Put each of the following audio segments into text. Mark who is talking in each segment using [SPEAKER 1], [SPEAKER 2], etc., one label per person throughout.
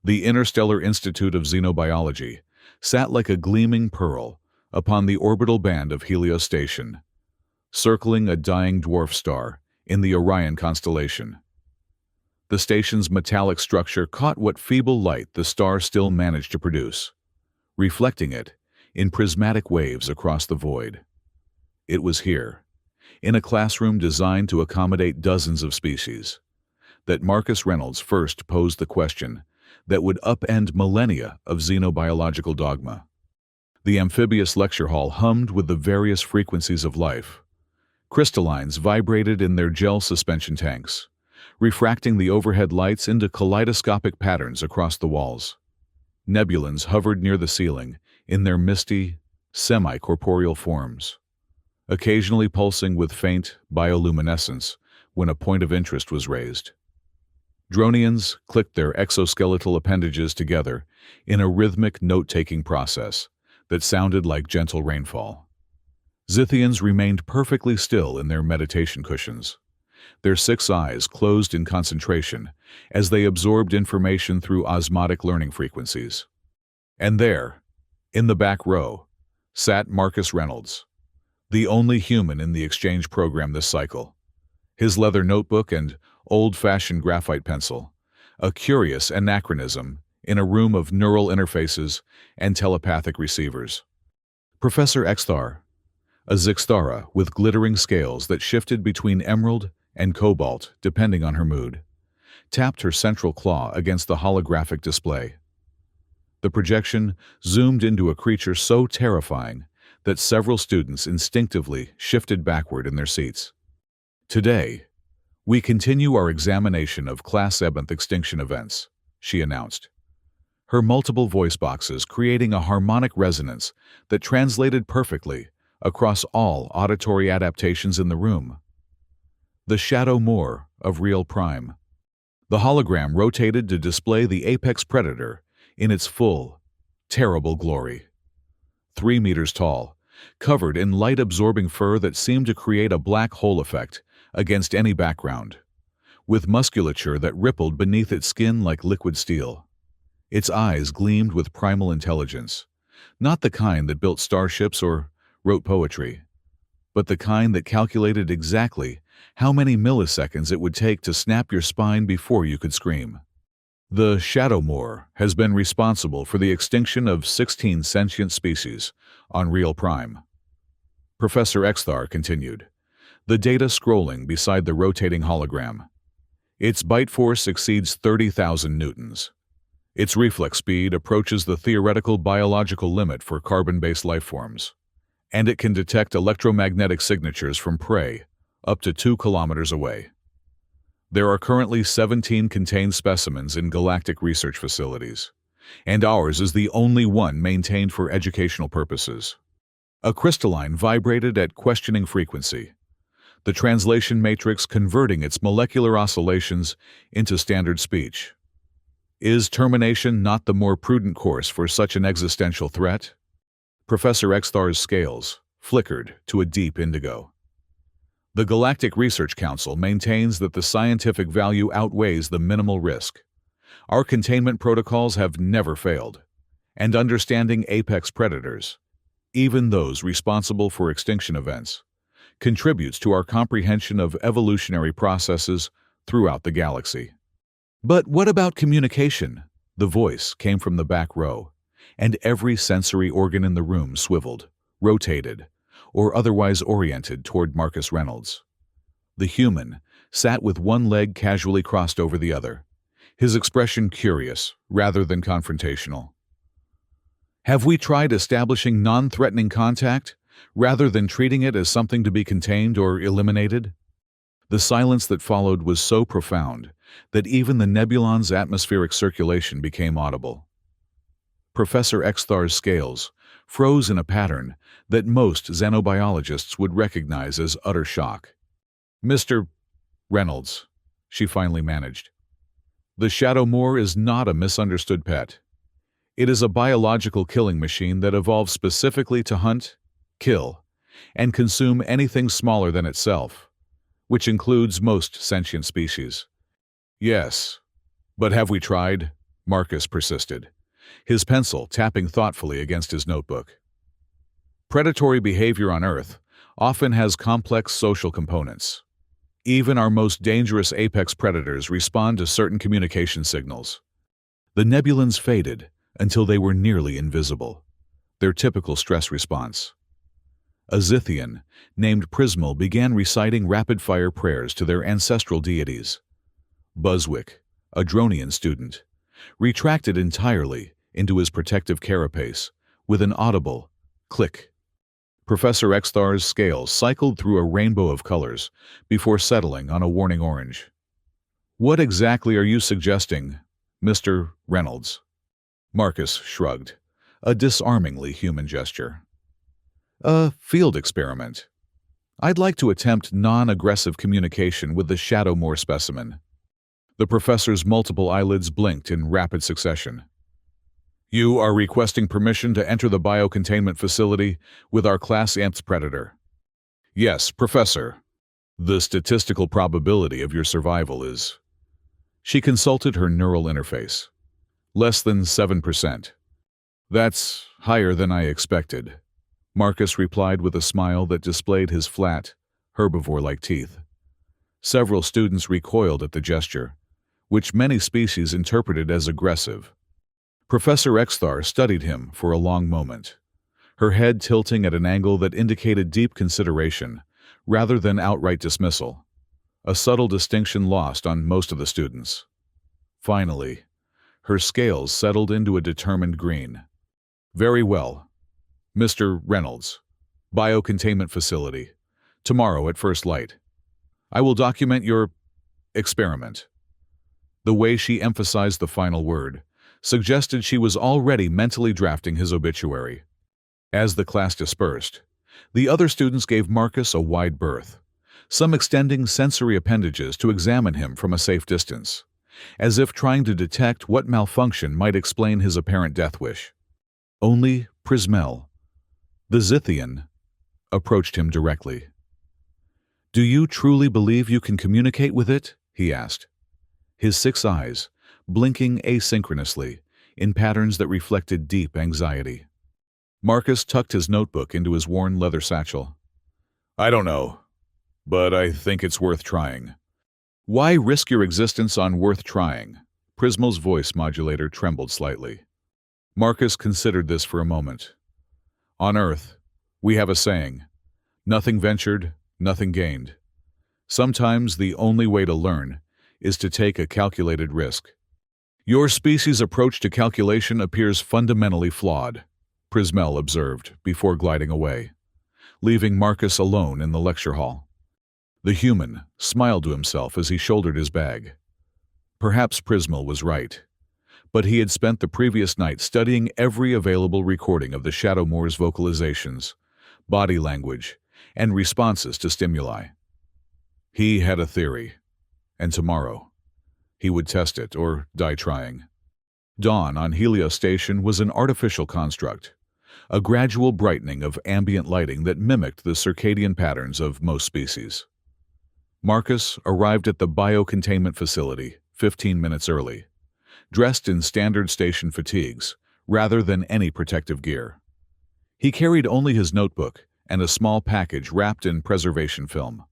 [SPEAKER 1] The Interstellar Institute of Xenobiology sat like a gleaming pearl upon the orbital band of Helios Station, circling a dying dwarf star in the Orion constellation. The station's metallic structure caught what feeble light the star still managed to produce, reflecting it in prismatic waves across the void. It was here, in a classroom designed to accommodate dozens of species, that Marcus Reynolds first posed the question that would upend millennia of xenobiological dogma. The amphibious lecture hall hummed with the various frequencies of life. Crystallines vibrated in their gel suspension tanks, refracting the overhead lights into kaleidoscopic patterns across the walls. Nebulons hovered near the ceiling in their misty, semi-corporeal forms, occasionally pulsing with faint bioluminescence when a point of interest was raised. Dronians clicked their exoskeletal appendages together in a rhythmic note-taking process that sounded like gentle rainfall. Zithians remained perfectly still in their meditation cushions, their 6 eyes closed in concentration as they absorbed information through osmotic learning frequencies. And there, in the back row, sat Marcus Reynolds, the only human in the exchange program this cycle. His leather notebook and old-fashioned graphite pencil, a curious anachronism in a room of neural interfaces and telepathic receivers. Professor Exthar, a Zixthara with glittering scales that shifted between emerald and cobalt depending on her mood, tapped her central claw against the holographic display. The projection zoomed into a creature so terrifying that several students instinctively shifted backward in their seats. Today, we continue our examination of Class 7th extinction events, she announced, her multiple voice boxes creating a harmonic resonance that translated perfectly across all auditory adaptations in the room. The Shadow Moor of Real Prime. The hologram rotated to display the apex predator in its full, terrible glory. 3 meters tall, covered in light-absorbing fur that seemed to create a black hole effect against any background, with musculature that rippled beneath its skin like liquid steel. Its eyes gleamed with primal intelligence, not the kind that built starships or wrote poetry, but the kind that calculated exactly how many milliseconds it would take to snap your spine before you could scream. The Shadow Moor has been responsible for the extinction of 16 sentient species on Real Prime. Professor Exthar continued, the data scrolling beside the rotating hologram. Its bite force exceeds 30,000 newtons. Its reflex speed approaches the theoretical biological limit for carbon-based lifeforms, and it can detect electromagnetic signatures from prey up to 2 kilometers away. There are currently 17 contained specimens in galactic research facilities, and ours is the only one maintained for educational purposes. A crystalline vibrated at questioning frequency, the translation matrix converting its molecular oscillations into standard speech. Is termination not the more prudent course for such an existential threat? Professor Exthar's scales flickered to a deep indigo. The Galactic Research Council maintains that the scientific value outweighs the minimal risk. Our containment protocols have never failed, and understanding apex predators, even those responsible for extinction events, contributes to our comprehension of evolutionary processes throughout the galaxy. But what about communication? The voice came from the back row, and every sensory organ in the room swiveled, rotated, or otherwise oriented toward Marcus Reynolds. The human sat with one leg casually crossed over the other, his expression curious rather than confrontational. Have we tried establishing non-threatening contact rather than treating it as something to be contained or eliminated? The silence that followed was so profound that even the nebulon's atmospheric circulation became audible. Professor Exthar's scales froze in a pattern that most xenobiologists would recognize as utter shock. Mr. Reynolds, she finally managed, the Shadow Moor is not a misunderstood pet. It is a biological killing machine that evolved specifically to hunt, kill, and consume anything smaller than itself, which includes most sentient species. Yes, but have we tried? Marcus persisted, his pencil tapping thoughtfully against his notebook. Predatory behavior on Earth often has complex social components. Even our most dangerous apex predators respond to certain communication signals. The nebulans faded until they were nearly invisible, their typical stress response. A Zithian named Prismal began reciting rapid-fire prayers to their ancestral deities. Buswick, a Dronian student, retracted entirely into his protective carapace with an audible click. Professor Exthar's scales cycled through a rainbow of colors before settling on a warning orange. "What exactly are you suggesting, Mr. Reynolds?" Marcus shrugged, a disarmingly human gesture. "A field experiment. I'd like to attempt non-aggressive communication with the Shadowmoor specimen." The professor's multiple eyelids blinked in rapid succession. "You are requesting permission to enter the biocontainment facility with our Class Nth predator." "Yes, Professor. The statistical probability of your survival is..." She consulted her neural interface. "Less than 7%. "That's higher than I expected," Marcus replied with a smile that displayed his flat, herbivore-like teeth. Several students recoiled at the gesture, which many species interpreted as aggressive. Professor Exthar studied him for a long moment, her head tilting at an angle that indicated deep consideration, rather than outright dismissal, a subtle distinction lost on most of the students. Finally, her scales settled into a determined green. "Very well. Mr. Reynolds, biocontainment facility, tomorrow at first light. I will document your experiment." The way she emphasized the final word suggested she was already mentally drafting his obituary. As the class dispersed, the other students gave Marcus a wide berth, some extending sensory appendages to examine him from a safe distance, as if trying to detect what malfunction might explain his apparent death wish. Only Prismel, the Zithian, approached him directly. "Do you truly believe you can communicate with it?" he asked, his 6 eyes blinking asynchronously in patterns that reflected deep anxiety. Marcus tucked his notebook into his worn leather satchel. "I don't know, but I think it's worth trying." "Why risk your existence on worth trying?" Prismal's voice modulator trembled slightly. Marcus considered this for a moment. "On Earth, we have a saying, nothing ventured, nothing gained. Sometimes the only way to learn is to take a calculated risk." "Your species' approach to calculation appears fundamentally flawed," Prismel observed before gliding away, leaving Marcus alone in the lecture hall. The human smiled to himself as he shouldered his bag. Perhaps Prismel was right, but he had spent the previous night studying every available recording of the Shadowmoor's vocalizations, body language, and responses to stimuli. He had a theory, and tomorrow he would test it or die trying. Dawn on Helios Station was an artificial construct, a gradual brightening of ambient lighting that mimicked the circadian patterns of most species. Marcus arrived at the biocontainment facility 15 minutes early, dressed in standard station fatigues rather than any protective gear. He carried only his notebook and a small package wrapped in preservation film.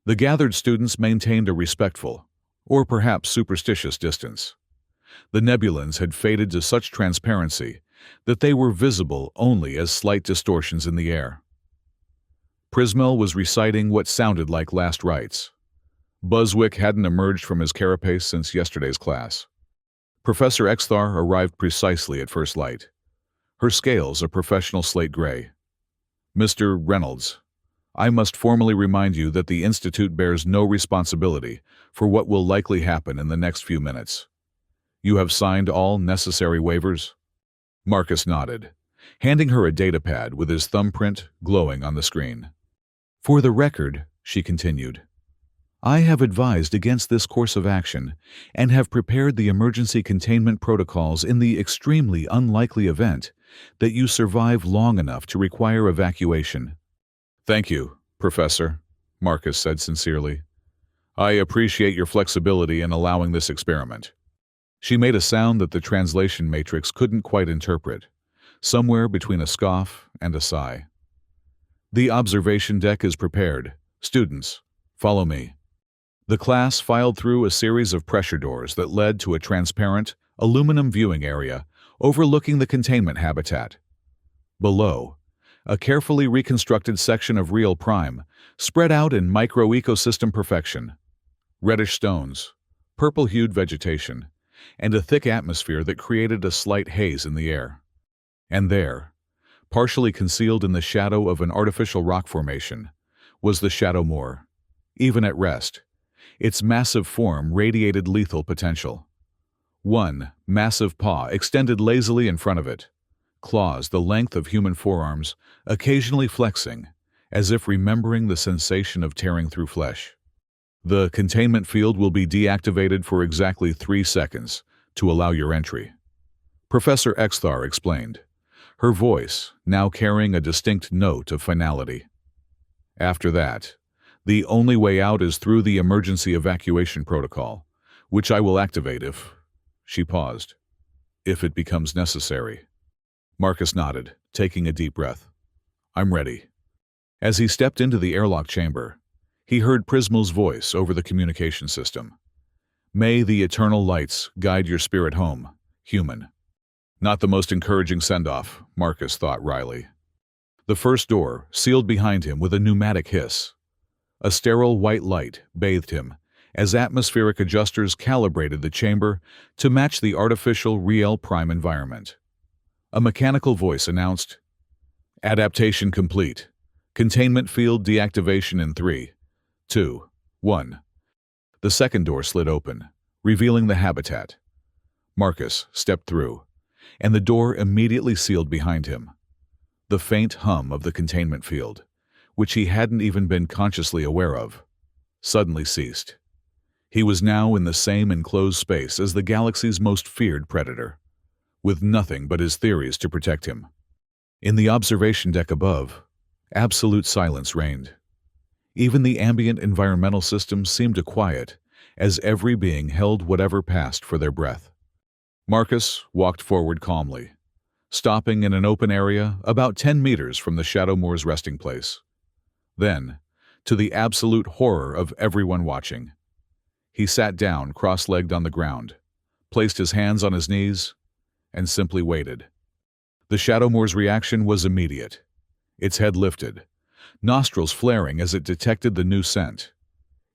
[SPEAKER 1] The gathered students maintained a respectful, or perhaps superstitious distance. The nebulans had faded to such transparency that they were visible only as slight distortions in the air. Prismel was reciting what sounded like last rites. Buswick hadn't emerged from his carapace since yesterday's class. Professor Exthar arrived precisely at first light, her scales a professional slate gray. "Mr. Reynolds, I must formally remind you that the Institute bears no responsibility for what will likely happen in the next few minutes. You have signed all necessary waivers?" Marcus nodded, handing her a datapad with his thumbprint glowing on the screen. "For the record," she continued, "I have advised against this course of action and have prepared the emergency containment protocols in the extremely unlikely event that you survive long enough to require evacuation." "Thank you, Professor," Marcus said sincerely. "I appreciate your flexibility in allowing this experiment." She made a sound that the translation matrix couldn't quite interpret, somewhere between a scoff and a sigh. The observation deck is prepared. Students, follow me. The class filed through a series of pressure doors that led to a transparent, aluminum viewing area overlooking the containment habitat. Below, a carefully reconstructed section of real prime spread out in micro-ecosystem perfection. Reddish stones, purple-hued vegetation, and a thick atmosphere that created a slight haze in the air. And there, partially concealed in the shadow of an artificial rock formation, was the shadow moor. Even at rest, its massive form radiated lethal potential. One massive paw extended lazily in front of it, claws the length of human forearms occasionally flexing, as if remembering the sensation of tearing through flesh. The containment field will be deactivated for exactly 3 seconds to allow your entry, Professor Exthar explained, her voice now carrying a distinct note of finality. After that, the only way out is through the emergency evacuation protocol, which I will activate if... She paused. If it becomes necessary. Marcus nodded, taking a deep breath. I'm ready. As he stepped into the airlock chamber, he heard Prismal's voice over the communication system. May the eternal lights guide your spirit home, human. Not the most encouraging send-off, Marcus thought wryly. The first door sealed behind him with a pneumatic hiss. A sterile white light bathed him as atmospheric adjusters calibrated the chamber to match the artificial real prime environment. A mechanical voice announced, Adaptation complete. Containment field deactivation in 3, 2, 1. The second door slid open, revealing the habitat. Marcus stepped through, and the door immediately sealed behind him. The faint hum of the containment field, which he hadn't even been consciously aware of, suddenly ceased. He was now in the same enclosed space as the galaxy's most feared predator, with nothing but his theories to protect him. In the observation deck above, absolute silence reigned. Even the ambient environmental systems seemed to quiet, as every being held whatever passed for their breath. Marcus walked forward calmly, stopping in an open area about 10 meters from the Shadow Moor's resting place. Then, to the absolute horror of everyone watching, he sat down cross-legged on the ground, placed his hands on his knees, and simply waited. The Shadow Moor's reaction was immediate. Its head lifted, nostrils flaring as it detected the new scent.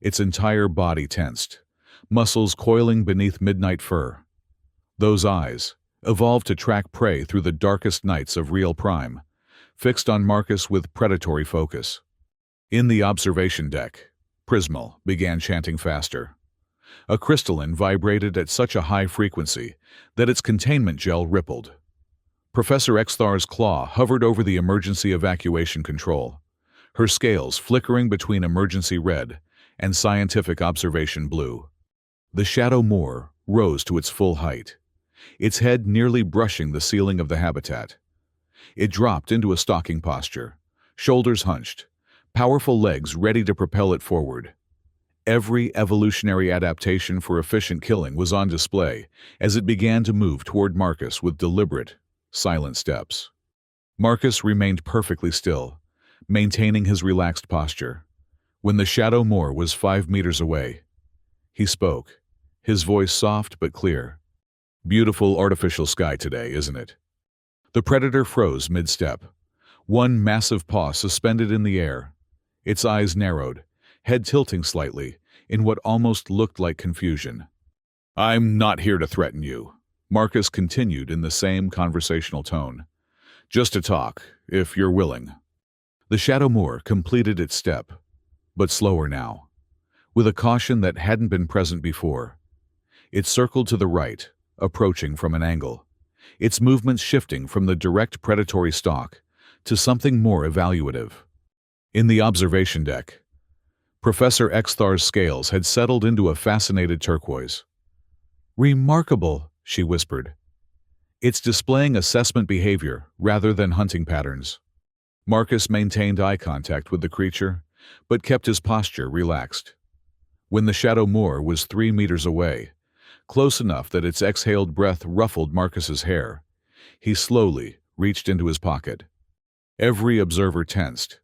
[SPEAKER 1] Its entire body tensed, muscles coiling beneath midnight fur. Those eyes, evolved to track prey through the darkest nights of real prime, fixed on Marcus with predatory focus. In the observation deck, Prismal began chanting faster. A crystalline vibrated at such a high frequency that its containment gel rippled. Professor Exthar's claw hovered over the emergency evacuation control, her scales flickering between emergency red and scientific observation blue. The Shadow Moor rose to its full height, its head nearly brushing the ceiling of the habitat. It dropped into a stalking posture, shoulders hunched, powerful legs ready to propel it forward. Every evolutionary adaptation for efficient killing was on display as it began to move toward Marcus with deliberate, silent steps. Marcus remained perfectly still, maintaining his relaxed posture. When the Shadow Moor was 5 meters away, he spoke, his voice soft but clear. Beautiful artificial sky today, isn't it? The predator froze mid-step, one massive paw suspended in the air. Its eyes narrowed, head tilting slightly, in what almost looked like confusion. I'm not here to threaten you, Marcus continued in the same conversational tone. Just to talk, if you're willing. The Shadow Moor completed its step, but slower now, with a caution that hadn't been present before. It circled to the right, approaching from an angle, its movements shifting from the direct predatory stalk to something more evaluative. In the observation deck, Professor Exthar's scales had settled into a fascinated turquoise. Remarkable, she whispered. It's displaying assessment behavior rather than hunting patterns. Marcus maintained eye contact with the creature, but kept his posture relaxed. When the Shadow Moor was 3 meters away, close enough that its exhaled breath ruffled Marcus's hair. He slowly reached into his pocket. Every observer tensed.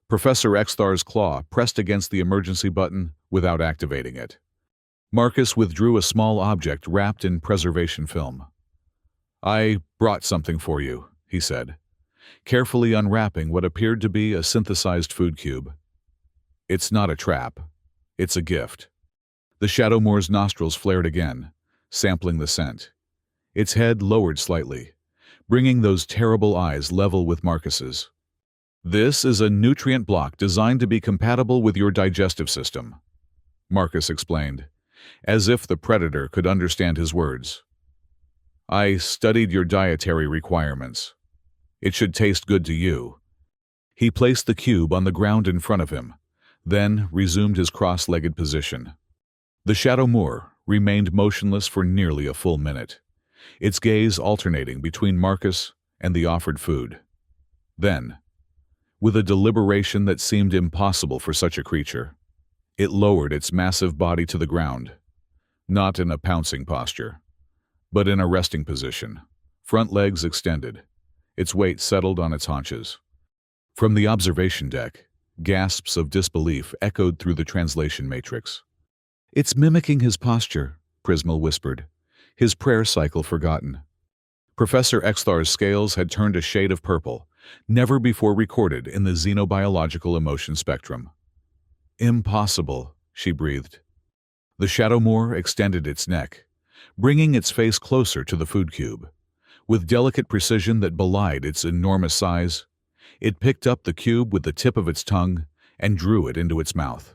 [SPEAKER 1] Professor Xthar's claw pressed against the emergency button without activating it. Marcus withdrew a small object wrapped in preservation film. "I brought something for you," he said, carefully unwrapping what appeared to be a synthesized food cube. "It's not a trap. It's a gift." The Shadowmoor's nostrils flared again, sampling the scent. Its head lowered slightly, bringing those terrible eyes level with Marcus's. "This is a nutrient block designed to be compatible with your digestive system," Marcus explained, as if the predator could understand his words. "I studied your dietary requirements. It should taste good to you." He placed the cube on the ground in front of him, then resumed his cross-legged position. The Shadowmoor remained motionless for nearly a full minute, its gaze alternating between Marcus and the offered food. Then, with a deliberation that seemed impossible for such a creature, it lowered its massive body to the ground, not in a pouncing posture, but in a resting position, front legs extended, its weight settled on its haunches. From the observation deck, gasps of disbelief echoed through the translation matrix. "It's mimicking his posture," Prismal whispered, his prayer cycle forgotten. Professor Xthar's scales had turned a shade of purple, never before recorded in the xenobiological emotion spectrum. "Impossible," she breathed. The Shadowmoor extended its neck, bringing its face closer to the food cube. With delicate precision that belied its enormous size, it picked up the cube with the tip of its tongue and drew it into its mouth.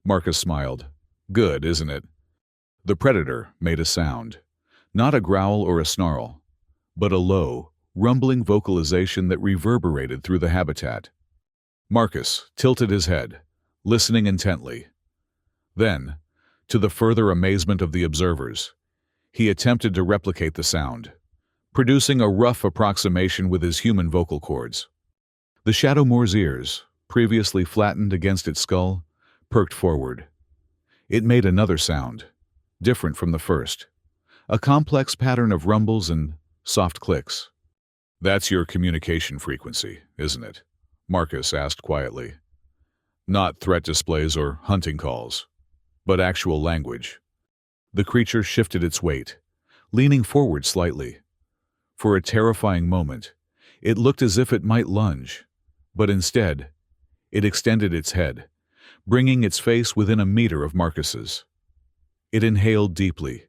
[SPEAKER 1] Marcus smiled. "Good, isn't it?" The predator made a sound, not a growl or a snarl, but a low, rumbling vocalization that reverberated through the habitat. Marcus tilted his head, listening intently. Then, to the further amazement of the observers, he attempted to replicate the sound, producing a rough approximation with his human vocal cords. The Shadowmoor's ears, previously flattened against its skull, perked forward. It made another sound, different from the first, a complex pattern of rumbles and soft clicks. "That's your communication frequency, isn't it?" Marcus asked quietly. "Not threat displays or hunting calls, but actual language." The creature shifted its weight, leaning forward slightly. For a terrifying moment, it looked as if it might lunge, but instead, it extended its head, bringing its face within a meter of Marcus's. It inhaled deeply,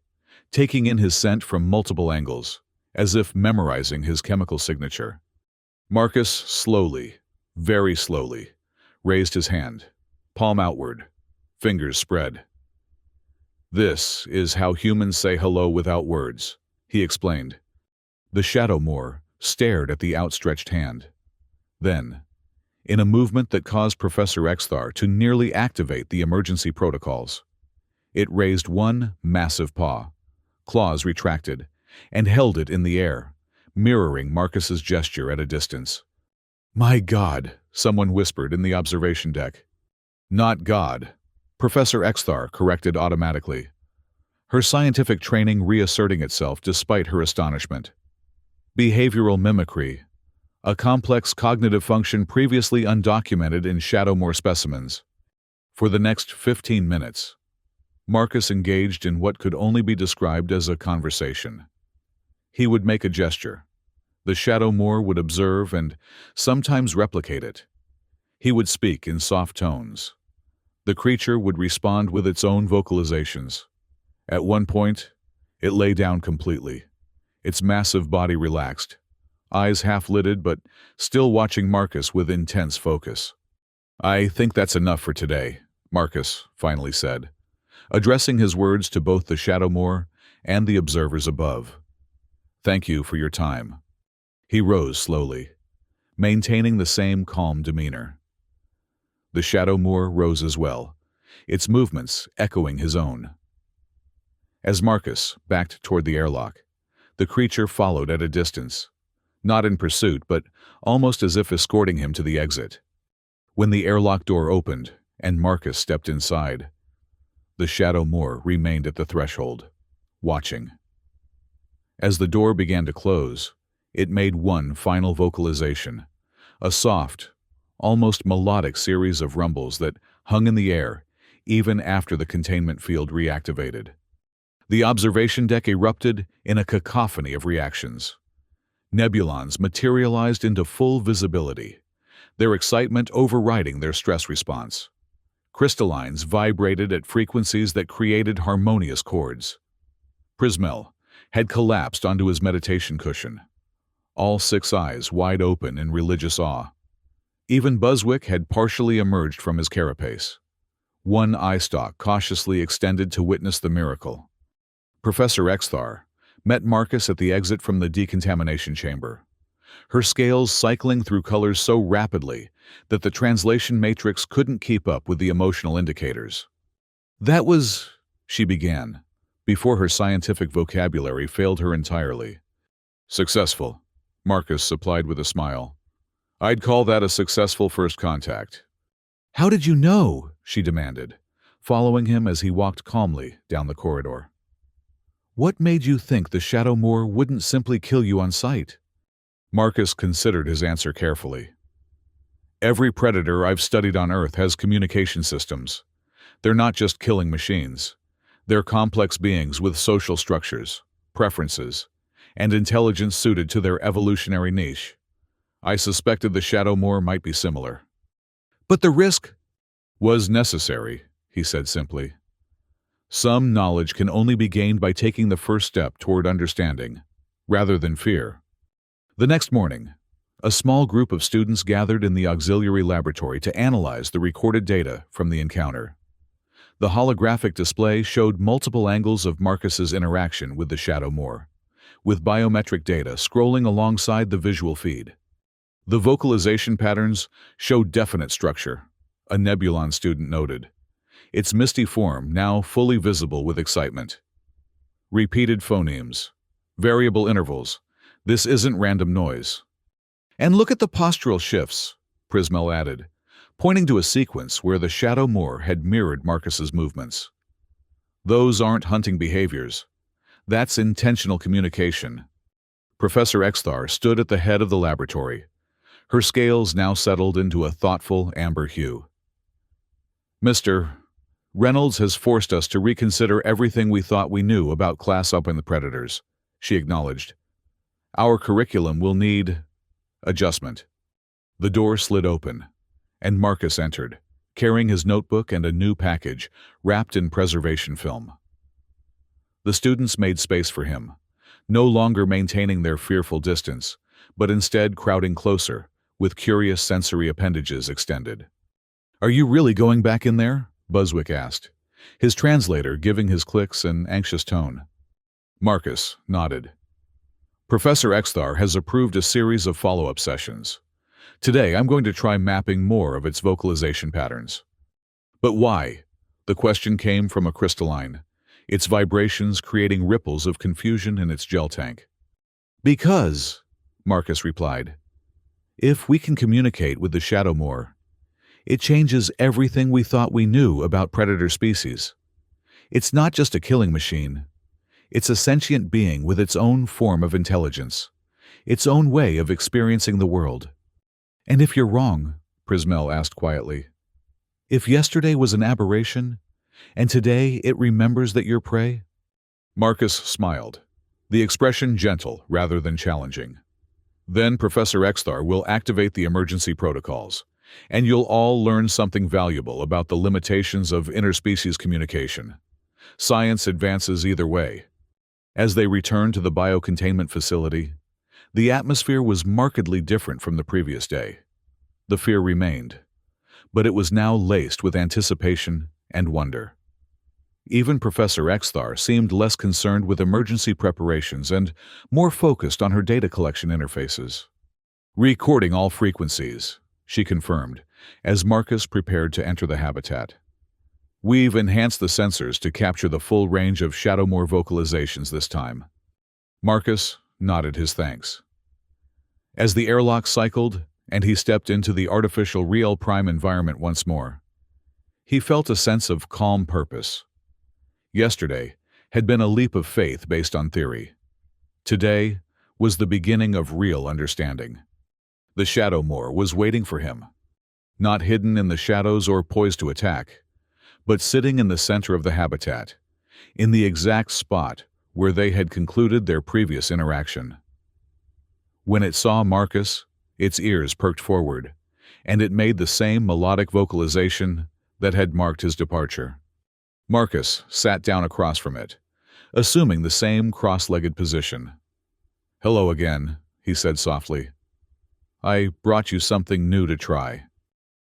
[SPEAKER 1] taking in his scent from multiple angles, as if memorizing his chemical signature. Marcus slowly, very slowly, raised his hand, palm outward, fingers spread. "This is how humans say hello without words," he explained. The Shadowmoor stared at the outstretched hand. Then, in a movement that caused Professor Xthar to nearly activate the emergency protocols, it raised one massive paw, claws retracted, and held it in the air, mirroring Marcus's gesture at a distance. "My God," someone whispered in the observation deck. "Not God," Professor Xthar corrected automatically, her scientific training reasserting itself despite her astonishment. "Behavioral mimicry, a complex cognitive function previously undocumented in Shadowmoor specimens." For the next 15 minutes, Marcus engaged in what could only be described as a conversation. He would make a gesture. The Shadowmoor would observe and sometimes replicate it. He would speak in soft tones. The creature would respond with its own vocalizations. At one point, it lay down completely, its massive body relaxed, eyes half-lidded but still watching Marcus with intense focus. "I think that's enough for today," Marcus finally said, addressing his words to both the Shadowmoor and the observers above. "Thank you for your time." He rose slowly, maintaining the same calm demeanor. The Shadowmoor rose as well, its movements echoing his own. As Marcus backed toward the airlock, the creature followed at a distance, not in pursuit but almost as if escorting him to the exit. When the airlock door opened and Marcus stepped inside, the Shadowmoor remained at the threshold, watching. As the door began to close, it made one final vocalization, a soft, almost melodic series of rumbles that hung in the air even after the containment field reactivated. The observation deck erupted in a cacophony of reactions. Nebulons materialized into full visibility, their excitement overriding their stress response. Crystallines vibrated at frequencies that created harmonious chords. Prismel had collapsed onto his meditation cushion, all 6 eyes wide open in religious awe. Even Buzzwick had partially emerged from his carapace, one eye stalk cautiously extended to witness the miracle. Professor Exthar met Marcus at the exit from the decontamination chamber, her scales cycling through colors so rapidly that the translation matrix couldn't keep up with the emotional indicators. "That was," she began, before her scientific vocabulary failed her entirely. "Successful," Marcus supplied with a smile. "I'd call that a successful first contact." "How did you know?" she demanded, following him as he walked calmly down the corridor. "What made you think the Shadow Moor wouldn't simply kill you on sight?" Marcus considered his answer carefully. "Every predator I've studied on Earth has communication systems. They're not just killing machines. They're complex beings with social structures, preferences, and intelligence suited to their evolutionary niche. I suspected the Shadow Moor might be similar." "But the risk was necessary," he said simply. "Some knowledge can only be gained by taking the first step toward understanding, rather than fear." The next morning, a small group of students gathered in the auxiliary laboratory to analyze the recorded data from the encounter. The holographic display showed multiple angles of Marcus's interaction with the Shadow Moor, with biometric data scrolling alongside the visual feed. The vocalization patterns showed definite structure, a Nebulon student noted, its misty form now fully visible with excitement. Repeated phonemes, variable intervals. This isn't random noise. "And look at the postural shifts," Prismel added, pointing to a sequence where the Shadow Moor had mirrored Marcus's movements. "Those aren't hunting behaviors. That's intentional communication." Professor Exthar stood at the head of the laboratory, her scales now settled into a thoughtful amber hue. "Mr. Reynolds has forced us to reconsider everything we thought we knew about class-upping the predators," she acknowledged. "Our curriculum will need adjustment." The door slid open, and Marcus entered, carrying his notebook and a new package wrapped in preservation film. The students made space for him, no longer maintaining their fearful distance, but instead crowding closer, with curious sensory appendages extended. "Are you really going back in there?" Buzzwick asked, his translator giving his clicks an anxious tone. Marcus nodded. "Professor Exthar has approved a series of follow-up sessions. Today I'm going to try mapping more of its vocalization patterns." "But why?" The question came from a crystalline, its vibrations creating ripples of confusion in its gel tank. "Because," Marcus replied, "if we can communicate with the Shadow Moor, it changes everything we thought we knew about predator species. It's not just a killing machine. It's a sentient being with its own form of intelligence, its own way of experiencing the world." "And if you're wrong," Prismel asked quietly, "if yesterday was an aberration, and today it remembers that you're prey?" Marcus smiled, the expression gentle rather than challenging. "Then Professor Exthar will activate the emergency protocols, and you'll all learn something valuable about the limitations of interspecies communication. Science advances either way." As they returned to the biocontainment facility, the atmosphere was markedly different from the previous day. The fear remained, but it was now laced with anticipation and wonder. Even Professor Exthar seemed less concerned with emergency preparations and more focused on her data collection interfaces. "Recording all frequencies," she confirmed, as Marcus prepared to enter the habitat. "We've enhanced the sensors to capture the full range of Shadow Moor vocalizations this time." Marcus nodded his thanks. As the airlock cycled and he stepped into the artificial Real Prime environment once more, he felt a sense of calm purpose. Yesterday had been a leap of faith based on theory. Today was the beginning of real understanding. The Shadow Moor was waiting for him, not hidden in the shadows or poised to attack, but sitting in the center of the habitat, in the exact spot where they had concluded their previous interaction. When it saw Marcus, its ears perked forward, and it made the same melodic vocalization that had marked his departure. Marcus sat down across from it, assuming the same cross-legged position. "Hello again," he said softly. "I brought you something new to try."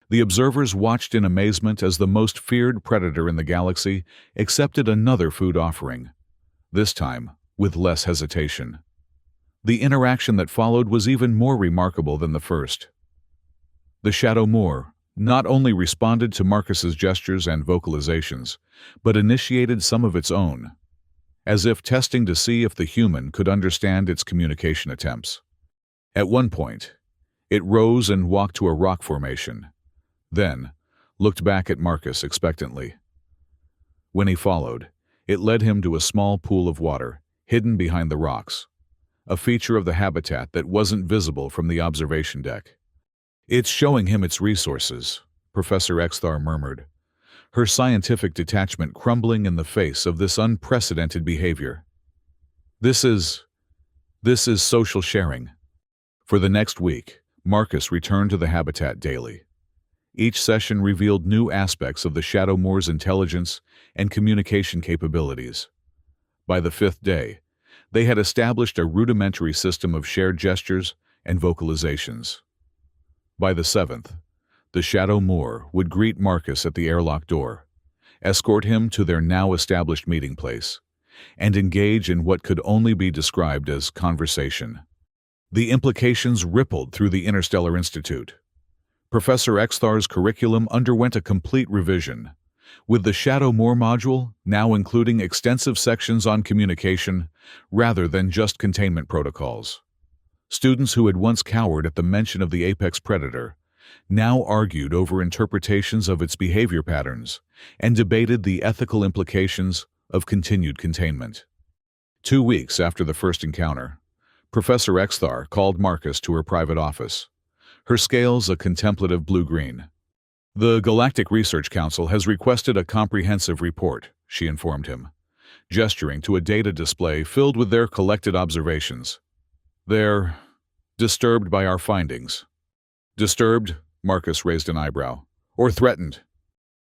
[SPEAKER 1] The observers watched in amazement as the most feared predator in the galaxy accepted another food offering, this time with less hesitation. The interaction that followed was even more remarkable than the first. The Shadow Moor not only responded to Marcus's gestures and vocalizations, but initiated some of its own, as if testing to see if the human could understand its communication attempts. At one point, it rose and walked to a rock formation, then looked back at Marcus expectantly. When he followed, it led him to a small pool of water, hidden behind the rocks, a feature of the habitat that wasn't visible from the observation deck. "It's showing him its resources," Professor Exthar murmured, her scientific detachment crumbling in the face of this unprecedented behavior. This is social sharing." For the next week, Marcus returned to the habitat daily. Each session revealed new aspects of the Shadow Moor's intelligence and communication capabilities. By the 5th day, they had established a rudimentary system of shared gestures and vocalizations. By the 7th, the Shadow Moor would greet Marcus at the airlock door, escort him to their now-established meeting place, and engage in what could only be described as conversation. The implications rippled through the Interstellar Institute. Professor Exthar's curriculum underwent a complete revision, with the Shadow Moor module now including extensive sections on communication rather than just containment protocols. Students who had once cowered at the mention of the apex predator now argued over interpretations of its behavior patterns and debated the ethical implications of continued containment. 2 weeks after the first encounter, Professor Exthar called Marcus to her private office, her scales a contemplative blue-green. "The Galactic Research Council has requested a comprehensive report," she informed him, gesturing to a data display filled with their collected observations. "They're disturbed by our findings." "Disturbed?" Marcus raised an eyebrow. "Or threatened?"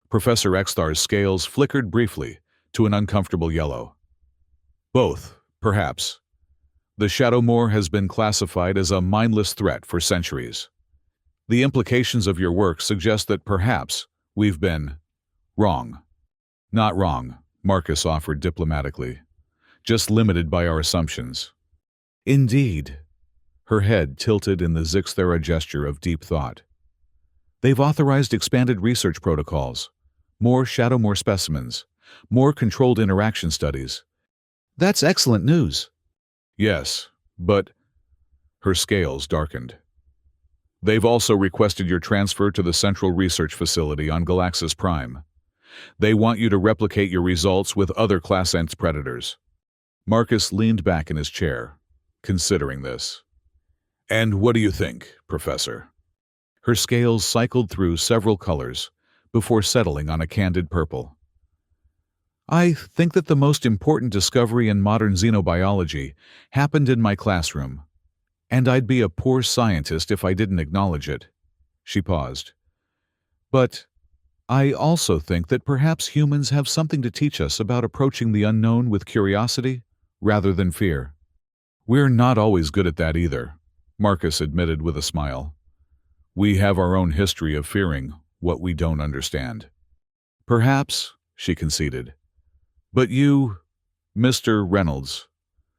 [SPEAKER 1] Professor Exthar's scales flickered briefly to an uncomfortable yellow. "Both, perhaps. The Shadow Moor has been classified as a mindless threat for centuries. The implications of your work suggest that perhaps we've been wrong." "Not wrong," Marcus offered diplomatically. "Just limited by our assumptions." "Indeed." Her head tilted in the Zixthera gesture of deep thought. "They've authorized expanded research protocols, more Shadow Moor specimens, more controlled interaction studies. That's excellent news." "Yes, but..." Her scales darkened. "They've also requested your transfer to the Central Research Facility on Galaxis Prime. They want you to replicate your results with other Class Nth predators." Marcus leaned back in his chair, considering this. "And what do you think, Professor?" Her scales cycled through several colors before settling on a candid purple. "I think that the most important discovery in modern xenobiology happened in my classroom, and I'd be a poor scientist if I didn't acknowledge it." She paused. "But I also think that perhaps humans have something to teach us about approaching the unknown with curiosity rather than fear." "We're not always good at that either," Marcus admitted with a smile. "We have our own history of fearing what we don't understand." "Perhaps," she conceded. "But you, Mr. Reynolds,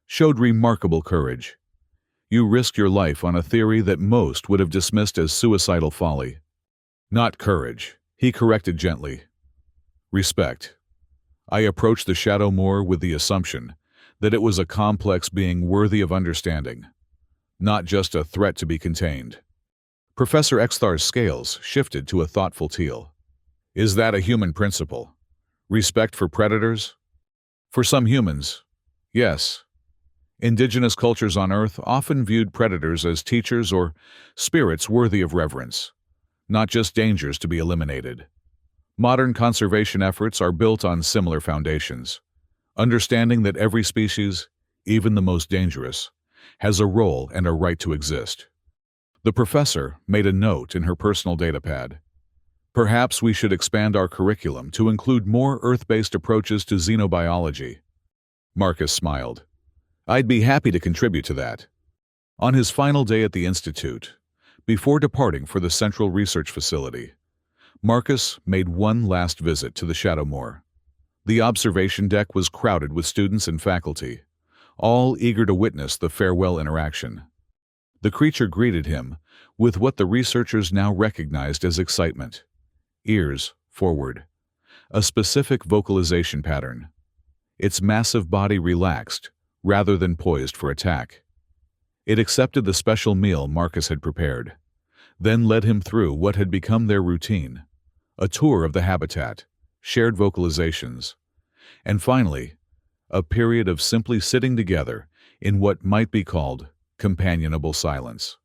[SPEAKER 1] showed remarkable courage. You risked your life on a theory that most would have dismissed as suicidal folly." "Not courage," he corrected gently. "Respect. I approached the Shadow Moor with the assumption that it was a complex being worthy of understanding, not just a threat to be contained." Professor Exthar's scales shifted to a thoughtful teal. "Is that a human principle? Respect for predators?" For some humans, yes. Indigenous cultures on Earth often viewed predators as teachers or spirits worthy of reverence, not just dangers to be eliminated. Modern conservation efforts are built on similar foundations, understanding that every species, even the most dangerous, has a role and a right to exist. The professor made a note in her personal datapad. Perhaps we should expand our curriculum to include more Earth-based approaches to xenobiology. Marcus smiled. I'd be happy to contribute to that. On his final day at the Institute, before departing for the Central Research Facility, Marcus made one last visit to the Shadowmoor. The observation deck was crowded with students and faculty, all eager to witness the farewell interaction. The creature greeted him with what the researchers now recognized as excitement. Ears forward. A specific vocalization pattern. Its massive body relaxed, rather than poised for attack. It accepted the special meal Marcus had prepared, then led him through what had become their routine, a tour of the habitat, shared vocalizations, and finally, a period of simply sitting together in what might be called companionable silence.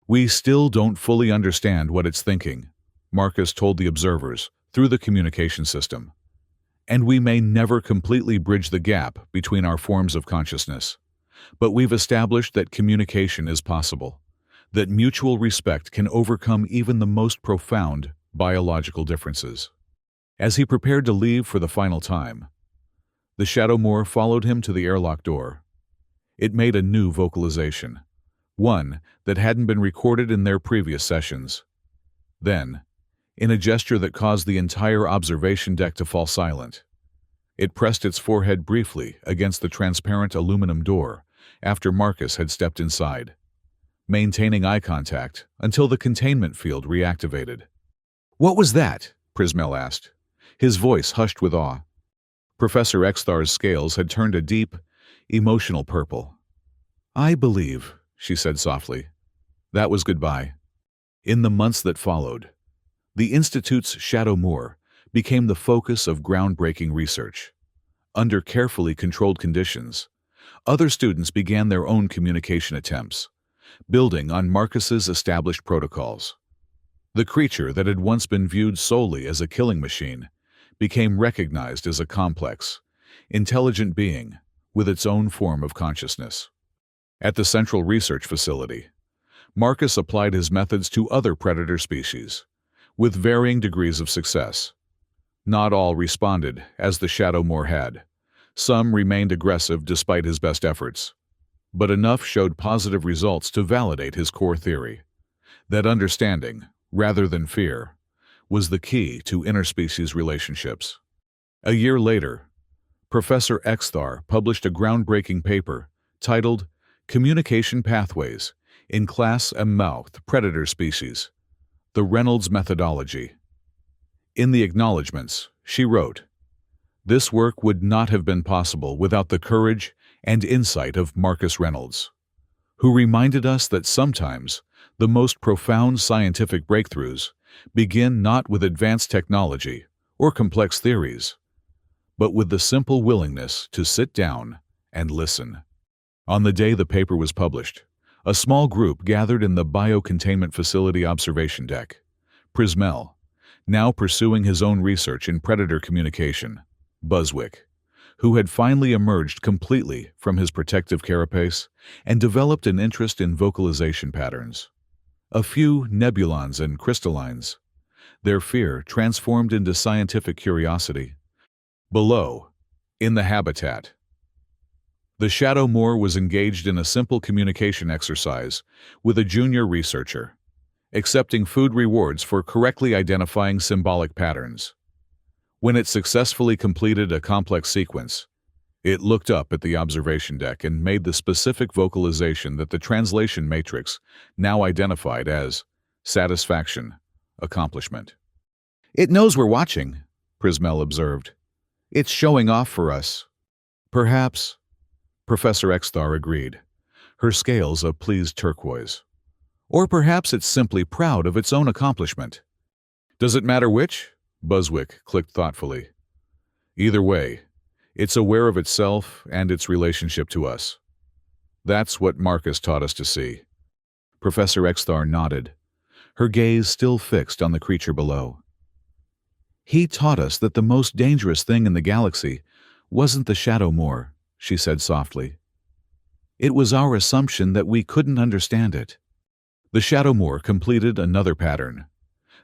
[SPEAKER 1] We still don't fully understand what it's thinking, Marcus told the observers through the communication system. And we may never completely bridge the gap between our forms of consciousness. But we've established that communication is possible, that mutual respect can overcome even the most profound biological differences. As he prepared to leave for the final time, the Shadowmoor followed him to the airlock door. It made a new vocalization, one that hadn't been recorded in their previous sessions. Then, in a gesture that caused the entire observation deck to fall silent, it pressed its forehead briefly against the transparent aluminum door after Marcus had stepped inside, maintaining eye contact until the containment field reactivated. "What was that?" Prismel asked, his voice hushed with awe. Professor Exthar's scales had turned a deep, emotional purple. "I believe," she said softly, "that was goodbye." In the months that followed, the Institute's Shadowmoor became the focus of groundbreaking research. Under carefully controlled conditions, other students began their own communication attempts, building on Marcus's established protocols. The creature that had once been viewed solely as a killing machine became recognized as a complex, intelligent being with its own form of consciousness. At the Central Research Facility, Marcus applied his methods to other predator species, with varying degrees of success. Not all responded as the Shadowmoor had. Some remained aggressive despite his best efforts. But enough showed positive results to validate his core theory, that understanding, rather than fear, was the key to interspecies relationships. A year later, Professor Exthar published a groundbreaking paper titled Communication Pathways in Class M-Mouthed Predator Species, the Reynolds Methodology. In the acknowledgments, she wrote, "This work would not have been possible without the courage and insight of Marcus Reynolds, who reminded us that sometimes the most profound scientific breakthroughs begin not with advanced technology or complex theories, but with the simple willingness to sit down and listen." On the day the paper was published, a small group gathered in the Biocontainment Facility observation deck. Prismel, now pursuing his own research in predator communication, Buzzwick, who had finally emerged completely from his protective carapace and developed an interest in vocalization patterns. A few nebulons and crystallines, their fear transformed into scientific curiosity. Below, in the habitat, the Shadowmoor was engaged in a simple communication exercise with a junior researcher, accepting food rewards for correctly identifying symbolic patterns. When it successfully completed a complex sequence, it looked up at the observation deck and made the specific vocalization that the translation matrix now identified as satisfaction, accomplishment. "It knows we're watching," Prismel observed. "It's showing off for us." "Perhaps," Professor Exthar agreed, her scales a pleased turquoise. "Or perhaps it's simply proud of its own accomplishment." "Does it matter which?" Buzzwick clicked thoughtfully. "Either way, It's aware of itself and its relationship to us. That's what Marcus taught us to see. Professor Exthar nodded, her gaze still fixed on the creature below. He taught us that the most dangerous thing in the galaxy wasn't the Shadow Moor, she said softly. It was our assumption that we couldn't understand it. The Shadow Moor completed another pattern,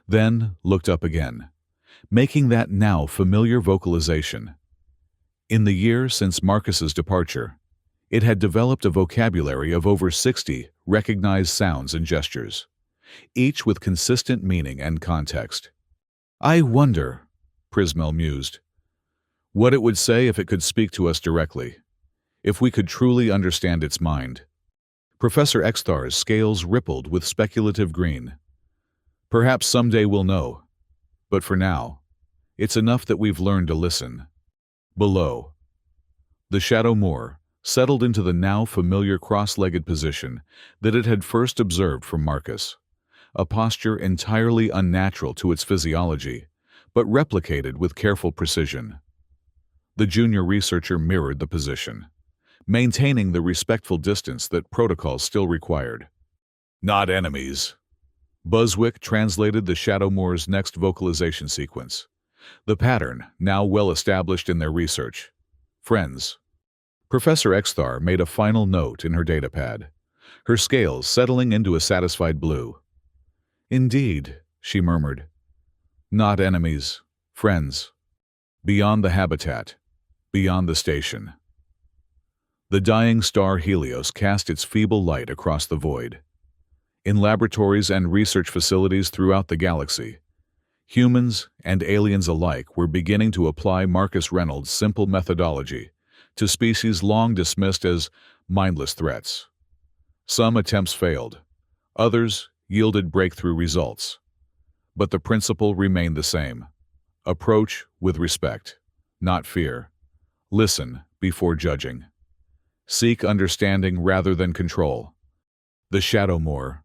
[SPEAKER 1] then looked up again, making that now familiar vocalization. In the year since Marcus's departure, it had developed a vocabulary of over 60 recognized sounds and gestures, each with consistent meaning and context. I wonder, Prismel mused, what it would say if it could speak to us directly, if we could truly understand its mind. Professor Exthar's scales rippled with speculative green. Perhaps someday we'll know, but for now, it's enough that we've learned to listen. Below, the Shadow Moor settled into the now familiar cross-legged position that it had first observed from Marcus, a posture entirely unnatural to its physiology, but replicated with careful precision. The junior researcher mirrored the position, maintaining the respectful distance that protocol still required. Not enemies. Buzzwick translated the Shadow Moor's next vocalization sequence, the pattern now well established in their research. Friends. Professor Exthar made a final note in her datapad, her scales settling into a satisfied blue. Indeed, she murmured. Not enemies, friends. Beyond the habitat, beyond the station. The dying star Helios cast its feeble light across the void. In laboratories and research facilities throughout the galaxy, humans and aliens alike were beginning to apply Marcus Reynolds' simple methodology to species long dismissed as mindless threats. Some attempts failed, others yielded breakthrough results. But the principle remained the same. Approach with respect, not fear. Listen before judging. Seek understanding rather than control. The Shadow Moor,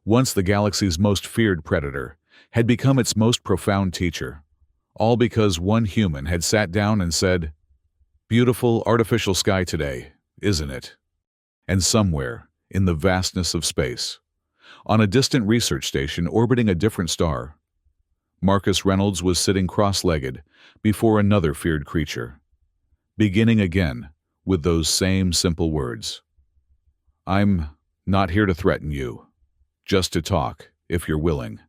[SPEAKER 1] once the galaxy's most feared predator, had become its most profound teacher, all because one human had sat down and said, "Beautiful artificial sky today, isn't it?" And somewhere, in the vastness of space, on a distant research station orbiting a different star, Marcus Reynolds was sitting cross-legged before another feared creature, beginning again with those same simple words. I'm not here to threaten you, just to talk, if you're willing.